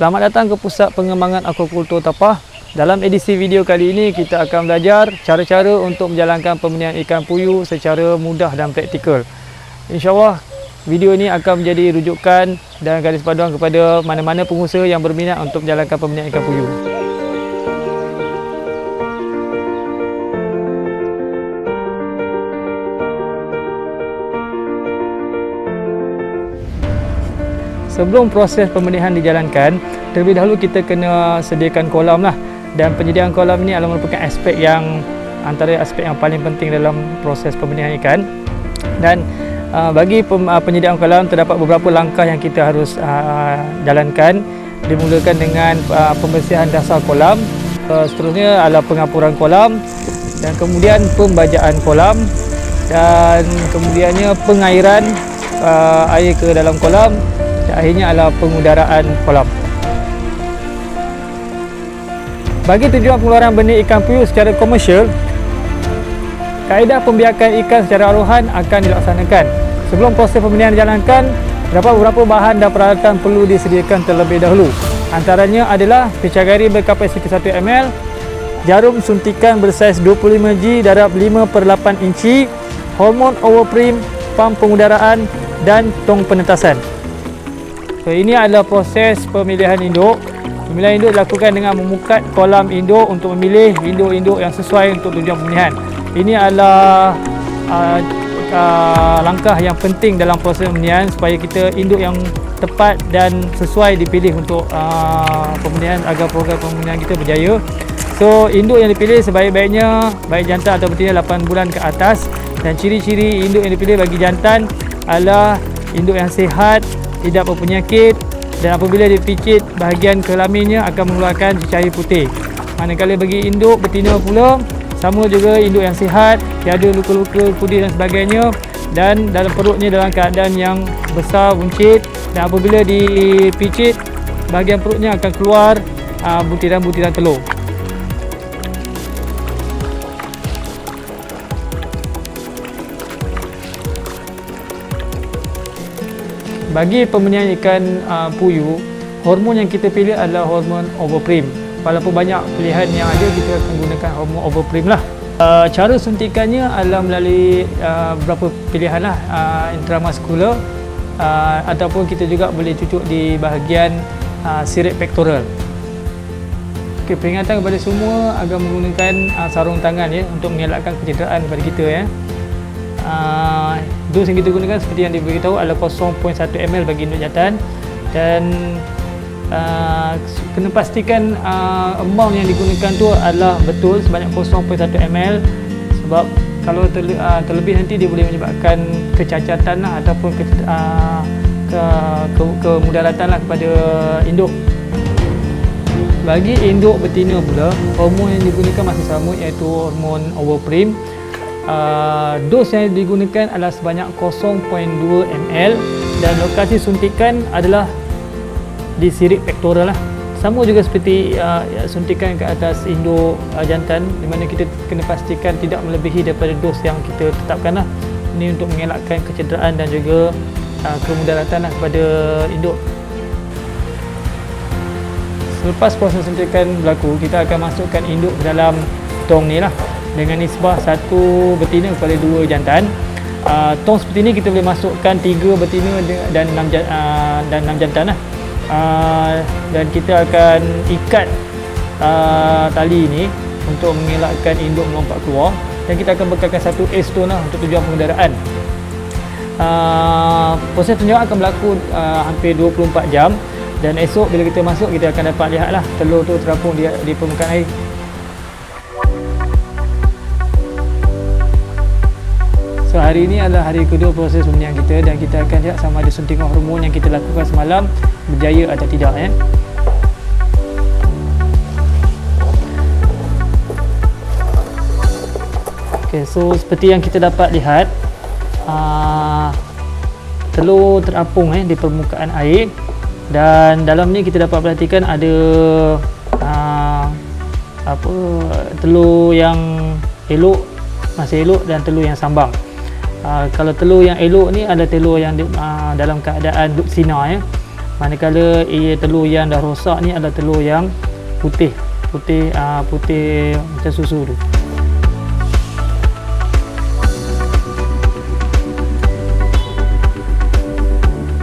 Selamat datang ke Pusat Pengembangan Aquakultur Tapah. Dalam edisi video kali ini kita akan belajar cara-cara untuk menjalankan pembenihan ikan puyuh secara mudah dan praktikal. InsyaAllah video ini akan menjadi rujukan dan garis panduan kepada mana-mana pengusaha yang berminat untuk menjalankan pembenihan ikan puyuh. Sebelum proses pembenihan dijalankan, terlebih dahulu kita kena sediakan kolam lah. Dan penyediaan kolam ini adalah merupakan aspek yang antara aspek yang paling penting dalam proses pembenihan ikan. Dan bagi penyediaan kolam terdapat beberapa langkah yang kita harus jalankan. Dimulakan dengan pembersihan dasar kolam, seterusnya adalah pengapuran kolam, dan kemudian pembajaan kolam, dan kemudiannya pengairan air ke dalam kolam. Akhirnya adalah pengudaraan kolam. Bagi tujuan pengeluaran benih ikan puyuh secara komersial, kaedah pembiakan ikan secara aruhan akan dilaksanakan. Sebelum proses pembenihan dijalankan, terdapat beberapa bahan dan peralatan perlu disediakan terlebih dahulu. Antaranya adalah picagari berkapasiti 1 ml, jarum suntikan bersaiz 25G darab 5/8 inci, hormon overprim, pam pengudaraan, dan tong penetasan. So, ini adalah proses pemilihan induk. Pemilihan induk dilakukan dengan memukat kolam induk untuk memilih induk-induk yang sesuai untuk tujuan pembenihan. Ini adalah langkah yang penting dalam proses pembenihan supaya kita induk yang tepat dan sesuai dipilih untuk pembenihan agar program pembenihan kita berjaya. So, induk yang dipilih sebaik-baiknya baik jantan atau betina 8 bulan ke atas, dan ciri-ciri induk yang dipilih bagi jantan adalah induk yang sihat, tidak berpenyakit, dan apabila dipicit bahagian kelaminnya akan mengeluarkan cecair putih. Manakala bagi induk betina pula, sama juga induk yang sihat, tiada luka-luka putih dan sebagainya, dan dalam perutnya dalam keadaan yang besar, buncit, dan apabila dipicit bahagian perutnya akan keluar butiran-butiran telur. Bagi pembenihan ikan puyuh, hormon yang kita pilih adalah hormon overprim. Walaupun banyak pilihan yang ada, kita akan gunakan hormon overprim lah. Cara suntikannya adalah melalui beberapa pilihan lah, intramuskular, ataupun kita juga boleh cucuk di bahagian sirip pectoral. Okay, peringatan kepada semua agar menggunakan sarung tangan ya, untuk mengelakkan kecederaan kepada kita ya. Dos yang kita gunakan seperti yang diberitahu adalah 0.1 ml bagi induk jantan, dan kena pastikan amount yang digunakan tu adalah betul sebanyak 0.1 ml, sebab kalau terlebih nanti dia boleh menyebabkan kecacatan lah, ataupun kemudaratan lah kepada induk. Bagi induk betina pula, hormon yang digunakan masih sama, iaitu hormon overprim. Dos yang digunakan adalah sebanyak 0.2 ml, dan lokasi suntikan adalah di sirip pectoral lah. Sama juga seperti suntikan ke atas induk jantan, di mana kita kena pastikan tidak melebihi daripada dos yang kita tetapkan lah. Ini untuk mengelakkan kecederaan dan juga kemudaratan lah kepada induk. Selepas proses suntikan berlaku, kita akan masukkan induk ke dalam tong ni lah, dengan nisbah 1 betina kepada 2 jantan. Tong seperti ini kita boleh masukkan 3 betina dan 6 jantan lah. Dan kita akan ikat tali ini untuk mengelakkan induk melompat keluar, dan kita akan bekalkan 1 air stone lah untuk tujuan pengudaraan. Proses penjawaan akan berlaku hampir 24 jam, dan esok bila kita masuk, kita akan dapat lihat lah telur tu terapung di permukaan air. So, hari ini adalah hari kedua proses pembenihan kita, dan kita akan lihat sama ada suntikan hormon yang kita lakukan semalam berjaya atau tidak ya. Okay, so seperti yang kita dapat lihat, telur terapung di permukaan air, dan dalam ni kita dapat perhatikan ada telur yang elok, masih elok, dan telur yang sambang. Kalau telur yang elok ni adalah telur yang dalam keadaan duduk sinar ya. manakala telur yang dah rosak ni adalah telur yang putih macam susu tu.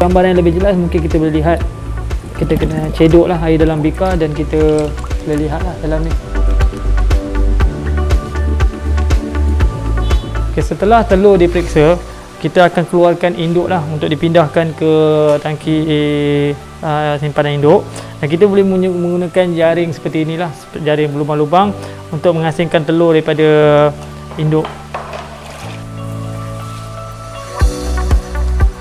Gambaran yang lebih jelas mungkin kita boleh lihat, kita kena cedok lah air dalam bikar dan kita boleh lihat lah dalam ni. Okay, setelah telur diperiksa, kita akan keluarkan induk lah untuk dipindahkan ke tangki simpanan induk, dan kita boleh menggunakan jaring seperti inilah, jaring berlubang-lubang untuk mengasingkan telur daripada induk.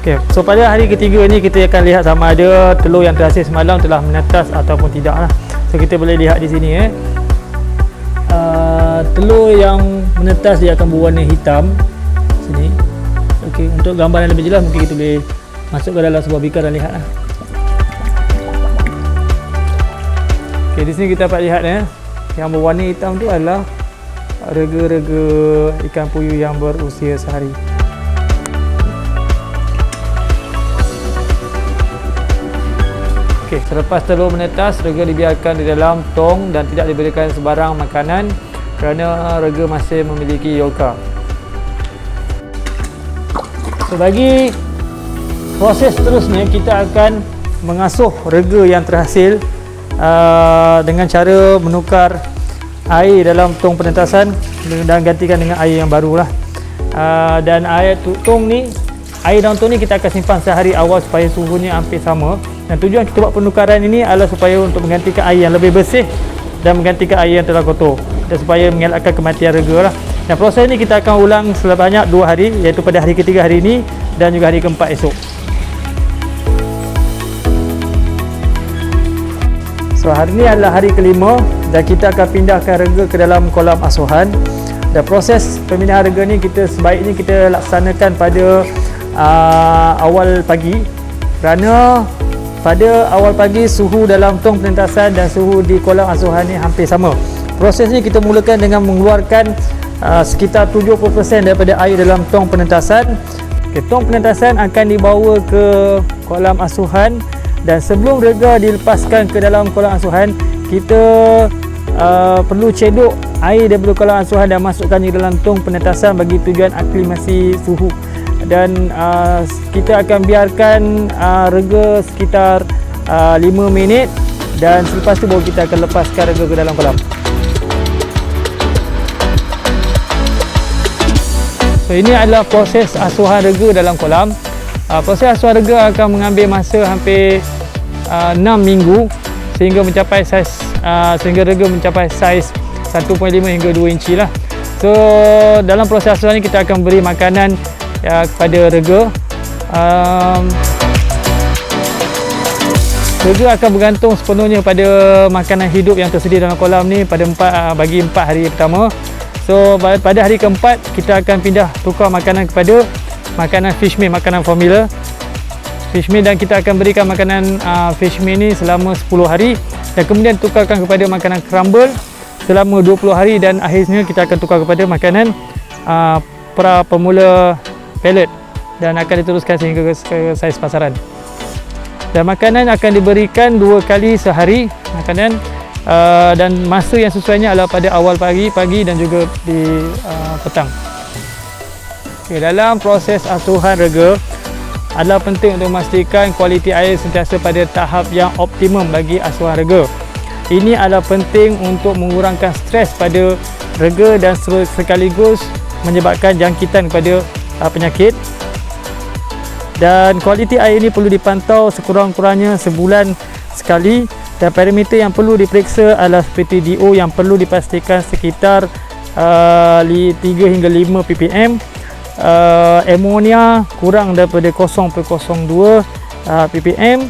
Okay, so pada hari ketiga ni kita akan lihat sama ada telur yang terhasil semalam telah menetas ataupun tidak lah. So kita boleh lihat di sini telur yang menetas dia akan berwarna hitam sini. Okey, untuk gambaran lebih jelas mungkin kita boleh masuk ke dalam sebuah bikar dan lihat lah. Okey, di sini kita dapat lihat yang berwarna hitam tu adalah rega-rega ikan puyuh yang berusia sehari. Okey, selepas telur menetas, rega dibiarkan di dalam tong dan tidak diberikan sebarang makanan kerana rega masih memiliki yorka. So, bagi proses seterusnya, kita akan mengasuh rega yang terhasil dengan cara menukar air dalam tong penetasan dan gantikan dengan air yang baru lah. Dan air tong ni, air dalam tong ni kita akan simpan sehari awal supaya suhunya hampir sama. Dan tujuan kita buat penukaran ini adalah supaya untuk menggantikan air yang lebih bersih dan menggantikan air yang telah kotor, dan supaya mengelakkan kematian rega lah. Dan proses ini kita akan ulang sebanyak 2 hari, iaitu pada hari ketiga hari ini dan juga hari keempat esok. So hari ini adalah hari kelima dan kita akan pindahkan rega ke dalam kolam asuhan. Dan proses pemindahan rega ni sebaiknya kita laksanakan pada awal pagi, kerana pada awal pagi suhu dalam tong penentasan dan suhu di kolam asuhan ni hampir sama. Proses ni kita mulakan dengan mengeluarkan sekitar 70% daripada air dalam tong penentasan. Okay, tong penentasan akan dibawa ke kolam asuhan, dan sebelum rega dilepaskan ke dalam kolam asuhan, kita perlu cedok air daripada kolam asuhan dan masukkan di dalam tong penentasan bagi tujuan aklimasi suhu. Dan kita akan biarkan rega sekitar 5 minit, dan selepas tu baru kita akan lepaskan rega ke dalam kolam. So ini adalah proses asuhan rega dalam kolam. Proses asuhan rega akan mengambil masa hampir 6 minggu sehingga mencapai saiz rega mencapai saiz 1.5 hingga 2 inci lah. So dalam proses asuhan ni kita akan beri makanan kepada rega. Rega akan bergantung sepenuhnya pada makanan hidup yang tersedia dalam kolam ni bagi 4 hari pertama. So pada hari keempat kita akan pindah tukar makanan kepada makanan fish meal, makanan formula fish meal, dan kita akan berikan makanan fish meal ni selama 10 hari, dan kemudian tukarkan kepada makanan crumble selama 20 hari, dan akhirnya kita akan tukar kepada makanan pra pemula pellet, dan akan diteruskan sehingga ke saiz pasaran. Dan makanan akan diberikan 2 kali sehari makanan, dan masa yang sesuainya adalah pada awal pagi dan juga di petang. Okay, dalam proses asuhan rega adalah penting untuk memastikan kualiti air sentiasa pada tahap yang optimum bagi asuhan rega. Ini adalah penting untuk mengurangkan stres pada rega dan sekaligus menyebabkan jangkitan kepada penyakit. Dan kualiti air ini perlu dipantau sekurang-kurangnya sebulan sekali, dan parameter yang perlu diperiksa adalah seperti DO yang perlu dipastikan sekitar 3 hingga 5 ppm, amonia kurang daripada 0.02 ppm,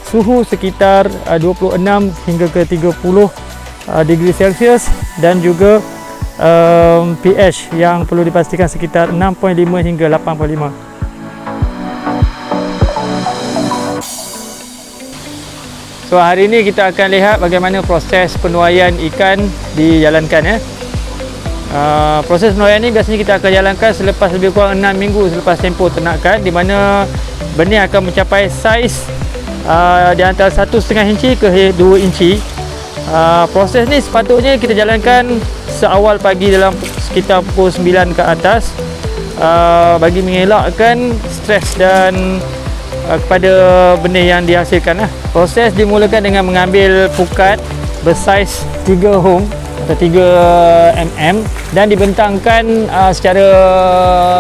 suhu sekitar 26 hingga ke 30 degree Celsius, dan juga pH yang perlu dipastikan sekitar 6.5 hingga 8.5. So hari ini kita akan lihat bagaimana proses penuaian ikan dijalankan. Proses penuaian ini biasanya kita akan jalankan selepas lebih kurang 6 minggu selepas tempoh ternakan, di mana benih akan mencapai saiz di antara 1,5 inci ke 2 inci. Proses ni sepatutnya kita jalankan seawal pagi dalam sekitar pukul 9 ke atas, bagi mengelakkan stres dan kepada benih yang dihasilkan. Proses dimulakan dengan mengambil pukat bersaiz 3 hum atau 3 mm dan dibentangkan secara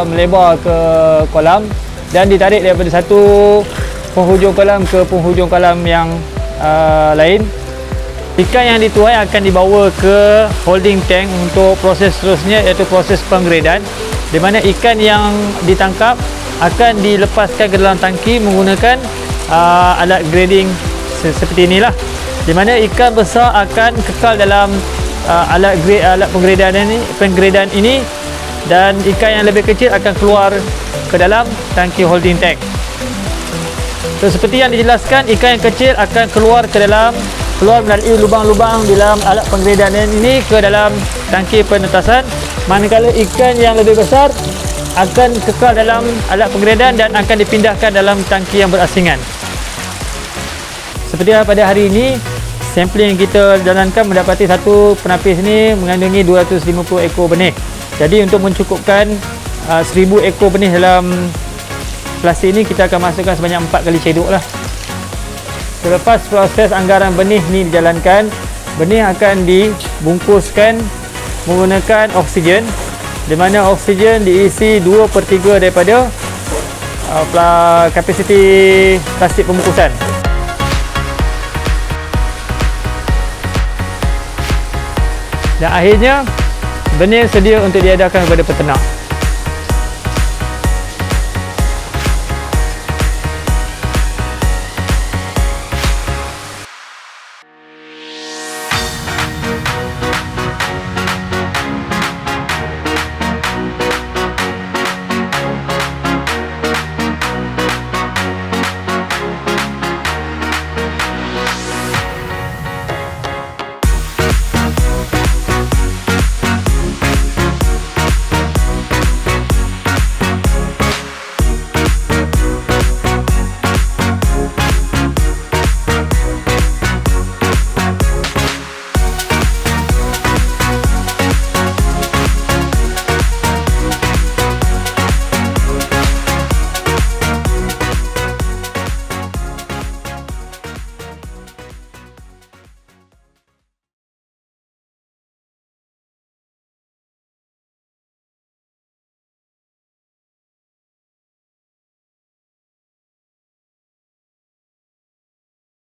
melebar ke kolam dan ditarik daripada satu penghujung kolam ke penghujung kolam yang lain. Ikan yang dituai akan dibawa ke holding tank untuk proses seterusnya, iaitu proses penggredan, di mana ikan yang ditangkap akan dilepaskan ke dalam tangki menggunakan alat grading seperti inilah, di mana ikan besar akan kekal dalam alat penggredan ini dan ikan yang lebih kecil akan keluar ke dalam tangki holding tank. So, seperti yang dijelaskan, ikan yang kecil akan keluar melalui lubang-lubang di dalam alat penggredan ini ke dalam tangki penetasan, manakala ikan yang lebih besar akan kekal dalam alat penggredan dan akan dipindahkan dalam tangki yang berasingan. Seperti pada hari ini, sampling yang kita jalankan mendapati satu penapis ini mengandungi 250 ekor benih. Jadi untuk mencukupkan 1000 ekor benih dalam plastik ini, kita akan masukkan sebanyak 4 kali cedok lah. Selepas proses anggaran benih ni dijalankan, benih akan dibungkuskan menggunakan oksigen, di mana oksigen diisi 2/3 daripada kapasiti plastik pembungkusan. Dan akhirnya benih sedia untuk diedarkan kepada peternak.